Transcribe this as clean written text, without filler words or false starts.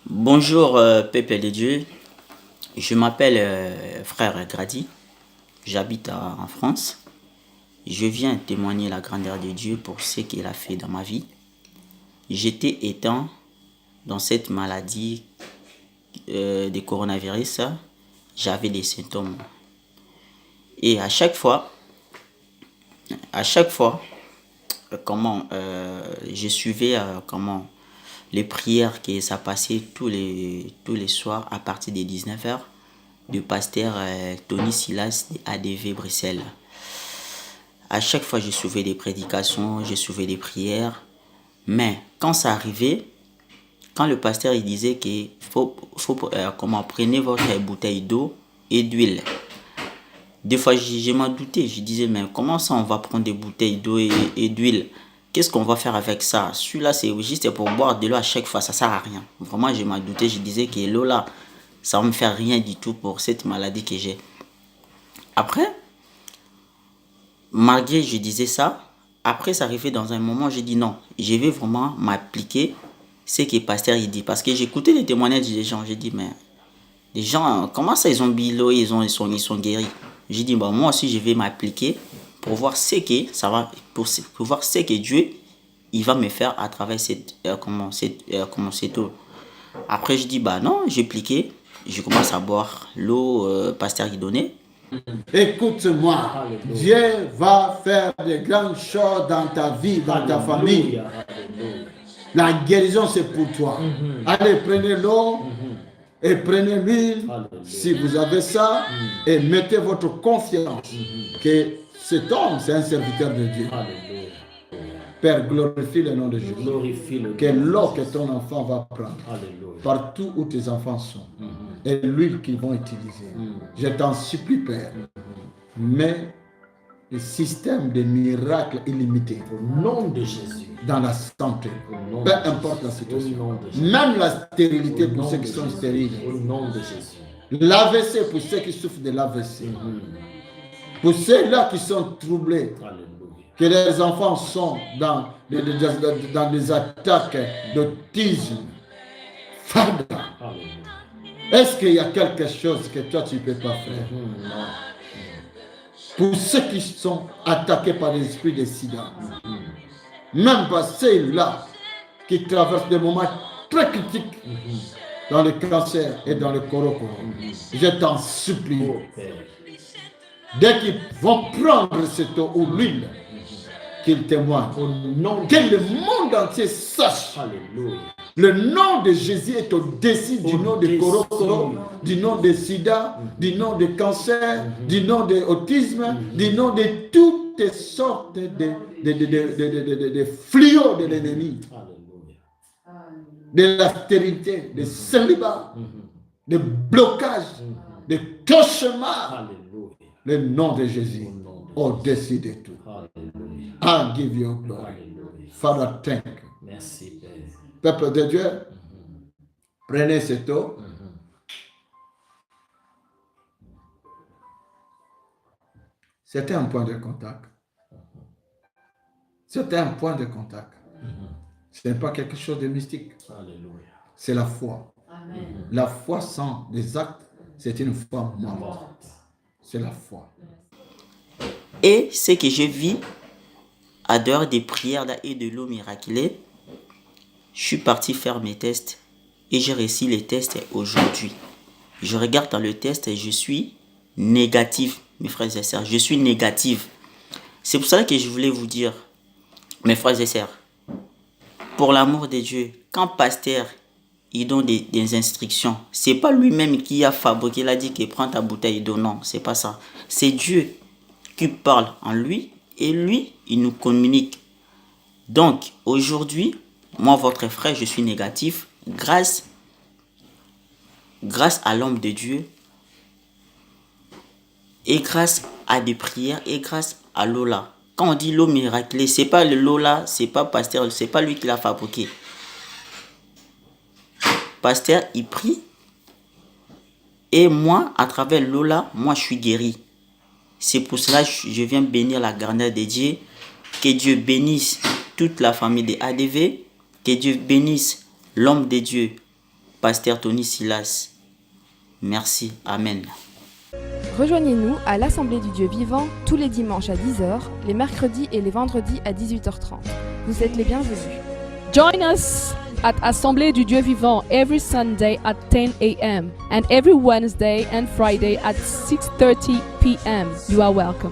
Bonjour, peuple de Dieu. Je m'appelle frère Grady. J'habite en France. Je viens témoigner la grandeur de Dieu pour ce qu'il a fait dans ma vie. J'étais étant dans cette maladie de coronavirus. J'avais des symptômes. Et à chaque fois, je suivais les prières que ça passait tous les soirs à partir des 19h du pasteur Tony Silas de ADV Bruxelles. À chaque fois, je suivais des prédications, je suivais des prières. Mais quand ça arrivait, quand le pasteur il disait qu'il faut prenez votre bouteille d'eau et d'huile. Des fois, je m'en doutais. Je disais, mais comment ça, on va prendre des bouteilles d'eau et d'huile? Qu'est-ce qu'on va faire avec ça? Celui-là, c'est juste pour boire de l'eau à chaque fois. Ça sert à rien. Vraiment, je m'en doutais. Je disais que l'eau là, ça va me faire rien du tout pour cette maladie que j'ai. Après, malgré je disais ça, après, ça arrivait dans un moment, j'ai dit non. Je vais vraiment m'appliquer ce que le pasteur il dit. Parce que j'écoutais les témoignages des gens. J'ai dit, mais les gens, comment ça, ils ont bu l'eau, ils sont guéris? J'ai dit, bon, moi aussi, je vais m'appliquer pour voir ce que ça va, pour voir ce que Dieu, il va me faire à travers cette eau. Après, je dis, bah non, j'ai appliqué. Je commence à boire l'eau, pasteur qui donnait. Écoute-moi, Dieu va faire de grandes choses dans ta vie, dans ta famille. La guérison, c'est pour toi. Allez, prenez l'eau. Et prenez l'huile, si vous avez ça, et mettez votre confiance que cet homme, c'est un serviteur de Dieu. Père, glorifie le nom de Jésus. Que l'eau que ton enfant va prendre, partout où tes enfants sont, et l'huile qu'ils vont utiliser. Je t'en supplie, Père. Mais le système de miracles illimités. Au nom de Jésus. Dans la santé. Peu importe la situation. Même la stérilité pour ceux qui sont stériles. Au nom de Jésus. L'AVC pour ceux qui souffrent de l'AVC. Pour ceux-là qui sont troublés. Que les enfants sont dans des attaques d'autisme. Father. Est-ce qu'il y a quelque chose que toi tu ne peux pas faire? Pour ceux qui sont attaqués par l'esprit de sida. Même pas ceux-là qui traversent des moments très critiques dans le cancer et dans le corps. Je t'en supplie. Dès qu'ils vont prendre cette eau ou l'huile, qu'ils témoignent. Que le monde entier sache. Le nom de Jésus est au-dessus du nom de Corocoro, du nom de sida, du nom de cancer, du nom de autisme, du nom de toutes sortes de fléaux de l'ennemi. De la stérilité, de célibat, de blocage, de cauchemar. Le nom de Jésus au-dessus de tout. I give you glory. Father, thank you. Merci, Père. Peuple de Dieu, prenez cette eau. C'était un point de contact. C'était un point de contact. Ce n'est pas quelque chose de mystique. C'est la foi. Amen. La foi sans des actes, c'est une foi morte. C'est la foi. Et ce que je vis, à dehors des prières et de l'eau miraculée, je suis parti faire mes tests et j'ai réussi les tests aujourd'hui. Je regarde dans le test et je suis négatif, mes frères et sœurs. Je suis négatif. C'est pour ça que je voulais vous dire, mes frères et sœurs, pour l'amour de Dieu, quand pasteur il donne des instructions, c'est pas lui-même qui a fabriqué, il a dit qu'il prend ta bouteille d'eau. Non, c'est pas ça. C'est Dieu qui parle en lui et lui, il nous communique. Donc, aujourd'hui, moi, votre frère, je suis négatif grâce à l'homme de Dieu et grâce à des prières et grâce à l'eau là. Quand on dit l'eau miraculée, c'est pas l'eau là, c'est pas pasteur, c'est pas lui qui l'a fabriqué. Pasteur, il prie et moi, à travers l'eau là, moi, je suis guéri. C'est pour cela que je viens bénir la grandeur de Dieu. Que Dieu bénisse toute la famille des ADV. Que Dieu bénisse l'homme de Dieu, Pasteur Tony Silas. Merci. Amen. Rejoignez-nous à l'Assemblée du Dieu vivant tous les dimanches à 10h, les mercredis et les vendredis à 18h30. Vous êtes les bienvenus. Join us at Assemblée du Dieu Vivant every Sunday at 10 a.m. and every Wednesday and Friday at 6:30 p.m. You are welcome.